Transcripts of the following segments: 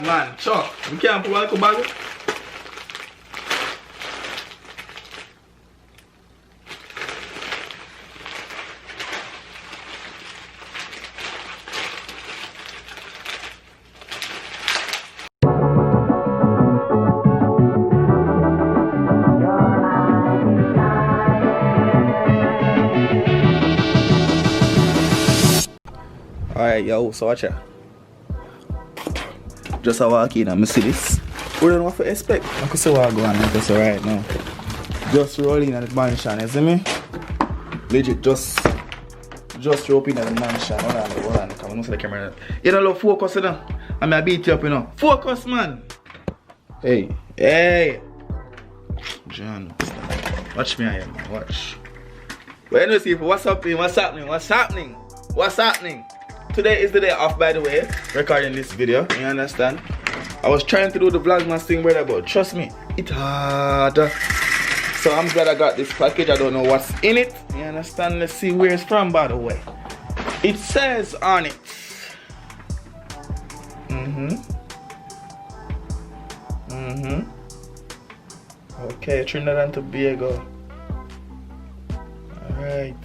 Man, Chuck, we can't put one bag. Alright, yo, so watch out. Just a walk in and I see this. We don't know what to expect. I can see what I'm going on just right now. Just roll in at the mansion, you see me? Legit, just roll in at the mansion. Hold on, come on, don't see the camera. You don't love focus, you know? I'm gonna beat you up, you know. Focus, man! Hey! John, watch me here, man, watch. But anyway, see, what's happening? Today is the day off, by the way, recording this video, you understand? I was trying to do the vlogmas thing, brother, but trust me, it's hard. So I'm glad I got this package. I don't know what's in it, you understand? Let's see where it's from, by the way. It says on it. Okay, Trinidad and Tobago. Alright,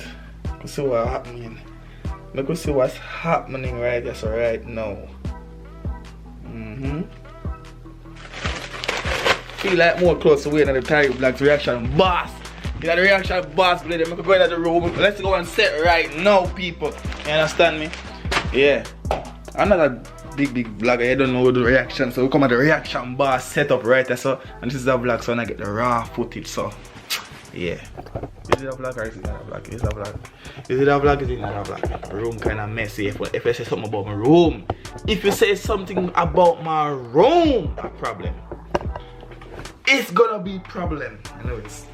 let's see what's happening. Look, see what's happening right there, so right now. Feel like more close to waiting on the Tiger Black's reaction boss. You got the reaction boss, brother. I'm going into the room. Let's go and set right now, people. You understand me? Yeah. I'm not a big vlogger. I don't know the reaction, so we come at the reaction boss setup right there. So, and this is a vlog, so I get the raw footage. So, yeah. Is it a vlog or is it not a vlog? Is it a vlog? Is it a vlog? Is it not a vlog? Room kind of messy. If I say something about my room, if you say something about my room, a problem. It's gonna be problem. Anyways,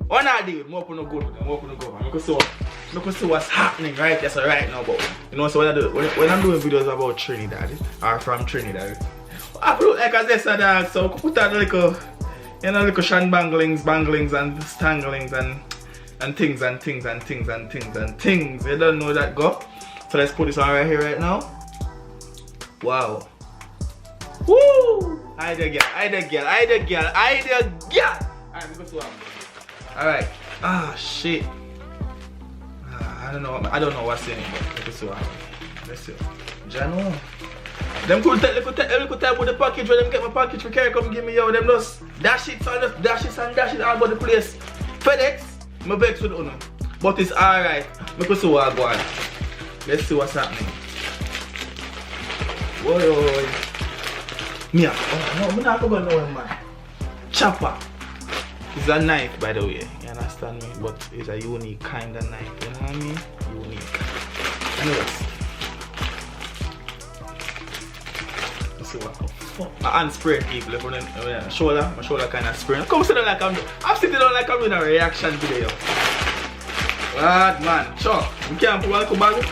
what I do? More no good. Look at see what's happening right there, so right now. But you know, so what I do when I'm doing videos about Trinidad or from Trinidad, I look like I said, dog. So put that little. You know, little banglings and stanglings and things. You don't know that, go. So let's put this on right here right now. Wow. Woo! Idea girl. Alright, because what? Alright. Ah, shit. I don't know what's in it, but let's see what happens. Let's see. Jano. Them could take with the package when them get my package for carry come give me yo, them just dash it all about the place. FedEx, my vex with uno. But it's alright. We can see what I go on. Let's see what's happening. Whoa. Mia. Oh no, I'm not going nowhere, man. Chopper. It's a knife, by the way. You understand me? But it's a unique kind of knife. You know what I mean? Unique. Anyways. My hand spraying people if my shoulder kind of spraying. Come sit down like I'm sitting down like I'm doing a reaction today, yo. What man, Chuck, you can't put one bag.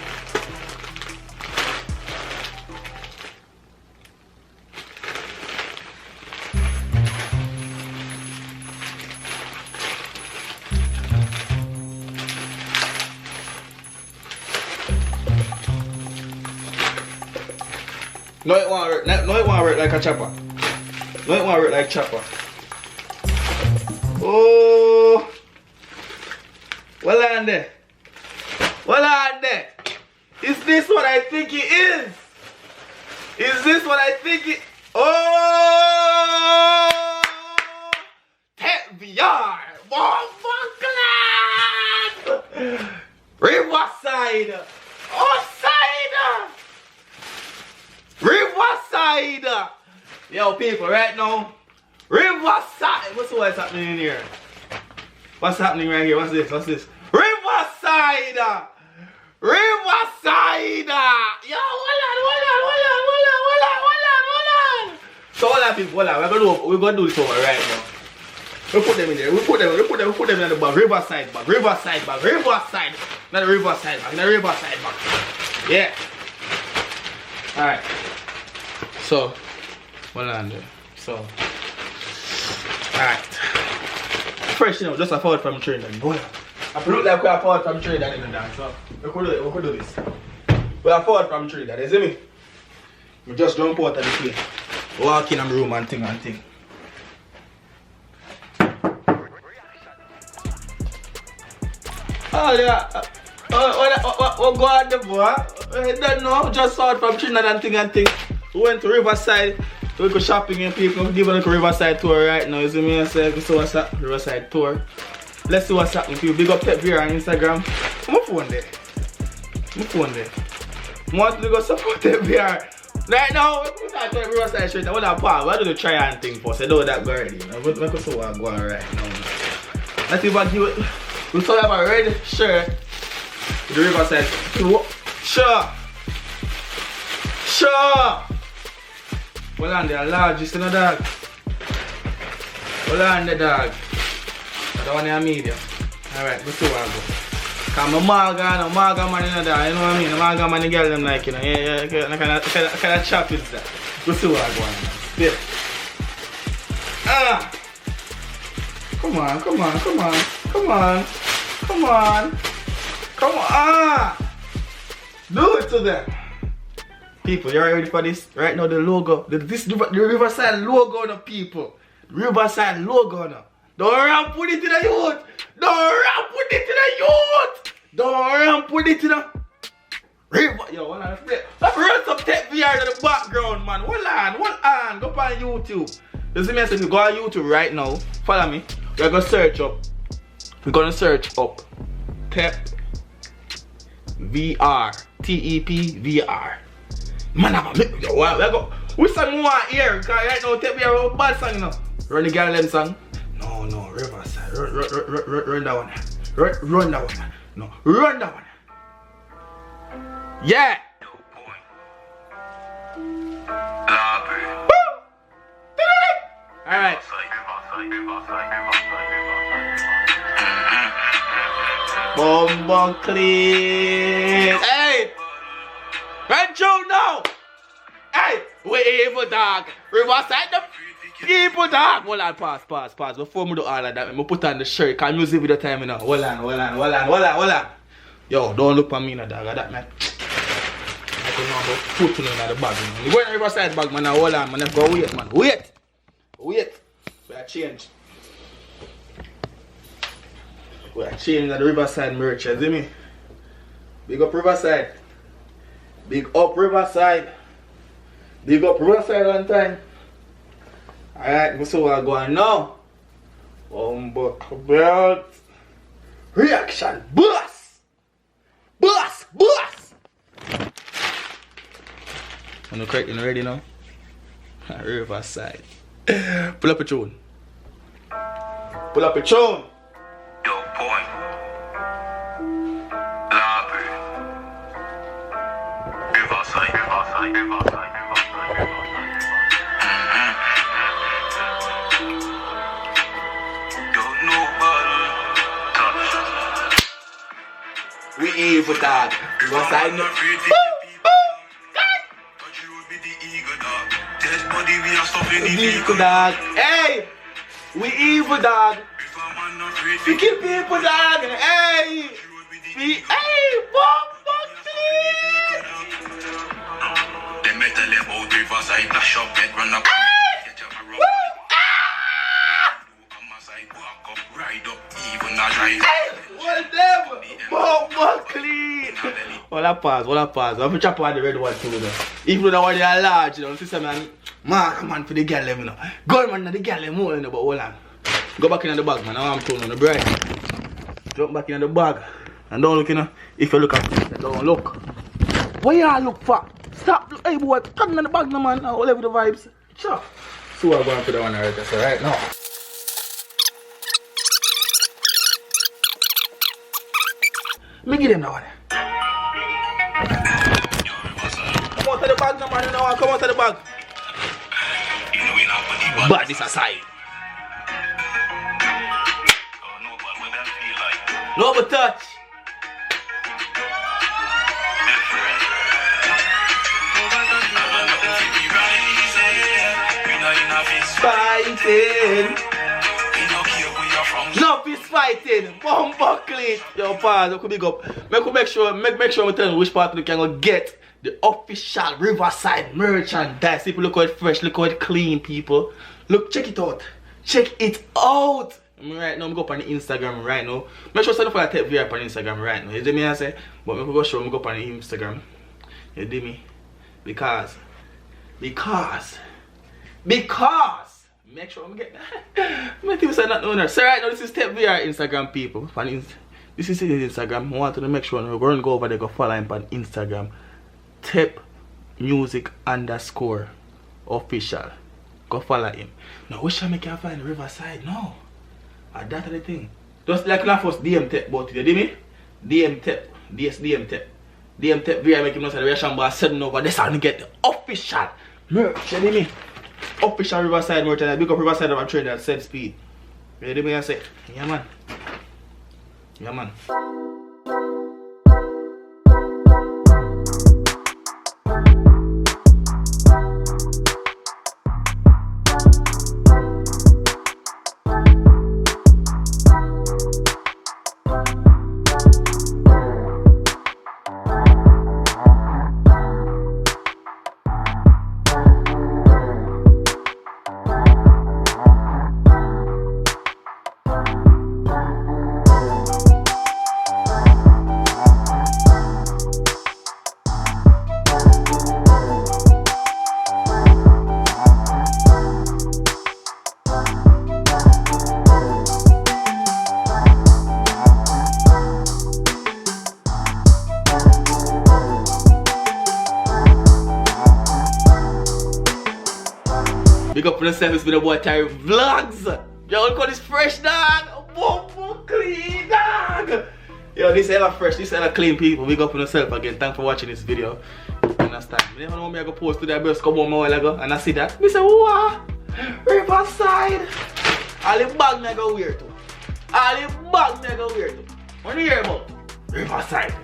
No, it won't work. No, it won't work like a chopper. No, it won't work like chopper. Oh, well on there. Is this what I think it is? Is this what I think it? Oh, VR. Riverside. Riverside! Yo, people, right now, Riverside! What's happening in here? What's happening right here? What's this? Riverside! Riverside! Yo, hold on! So, hold on, people, we're gonna do this over right now. We put them in there. We put them in the bag. Riverside bag. Not the Riverside bag. The Riverside bag. Yeah. Alright. So, hold on there. So, alright. First, you know, just a forward from Trinidad. I look like we are forward from Trinidad in the dance. So, we could do this. We are forward from Trinidad, you see me? We just jump out of the plane. Walk in my room and thing and thing. Oh yeah. What go on the boy? I don't know. Just saw it from Trinidad and thing. We went to Riverside. We go shopping and people give a little Riverside tour right now. You see me? I say, so what's up? Riverside tour. Let's see what's happening. People big up Tech VR on Instagram. My phone there. My phone there. Want to go support Tech VR. Right now, we're not going to Riverside straight. I want to pause. We're going to try and thing first. I know that go already. I'm going to see what's going on right now. Let's see if I give it. We still have a red shirt. The Riverside. Sure. Well on there, largest in the dog. Well on the dog. I don't want to medium. Alright, let's see where I go. Cause my Marga man in the dog, you know what I mean? The Marga man, the girl them like, you know, yeah, kind of chop is that. Let's see where I go on. Yeah. Come on. Do it to them. People, you ready for this? Right now the logo, the Riverside logo now, people. Riverside logo now. Don't ramp with it in the youth. Don't ramp with it in the River. Yo, hold on. Let's run some Tech VR in the background, man. Hold on. Go on YouTube. You see me? I said, go on YouTube right now. Follow me. We're gonna search up. Tech VR. TEP-VR. Man, we sang one here, because right now Tech VR is a bad song, you know. Run the girl them song. No, Riverside. Run that one. Run that one. No, run that one. Yeah. Alright. Bomba clean. Hey! Run through now! Hey! We evil dog. Riverside the people dog. Hold on, pause. Before we do all of that, I put on the shirt. Can you see video time now? Hold on. Yo, don't look at me now, dog. That man. I don't know about putting in the bag. You go in the Riverside bag, man. Hold on, man. Go wait, man. Wait. We are changed. We are changing the Riverside merch, you see me? Big up Riverside. Big up Riverside on time. Alright, we see what going on now. About reaction boss. I'm correct, you ready now? Riverside. Pull up a tune. Yo, boy. Lobby. Riverside. Don't nobody touch. We evil dog. Riverside. Evil dog. Hey! We evil dog. We kill people dog. Hey! Bomba clean! They metal about Riverside, flash up, bed, run up. Bomba clean! Hold up, pause. I'm chop on the red one too though. Even though they are large, you know, sister man. Man for the girl them, you know. Go man, the girl them more, you know, but hold on. Go back in the bag, man. Now I'm turning on the bride. Jump back in the bag. And don't look, you know. If you look at it, don't look. What y'all look for? Stop. Hey boy, come in the bag now, man. All over the vibes. Sure. So I'm going to the one right there. So right now. Me give them that one. Come out to the bag now, man. Come out to the bag. But this aside. No but touch. Fighting. No fist fighting. Bomba clean. Yo, pause. I could big up. Make sure I tell you which part we can go get The official Riverside merchandise. People, look how it fresh, look how it clean, people. Look, check it out. Check it out. Right now, I'm go up on the Instagram right now. Make sure to follow that video up on Instagram right now. You see me I say? But I'm go show me go up on the Instagram. You see me? Because make sure I'm get that. My people say not know. So right now this is Tep VR Instagram, people. This is his Instagram. I want to make sure we're going to go over there, go follow him on Instagram. Tep Music _ official. Go follow him. Now we shall make you find Riverside now. That's the thing. Just like when I first DM Tep about it, you see me? DM Tep. DM Tep. DM Tep VR make him know say the reaction boss sitting over this and get the official merch, you see me? Official Riverside merch, and I big up Riverside of a trainer at said speed. You see me I say? Yeah man. Yeah man. Big up for yourself, it's been a boy Terry Vlogs. Yo, look at this fresh dog. Boom, clean dog. Yo, this hella fresh, this hella clean, people. Big up for yourself again. Thanks for watching this video. You understand? I never know me I go post today, I just come home a while ago and I see that. I say, wow, Riverside. All the bag me I go wear to. All the bag me I go wear to. What do you hear about? Riverside.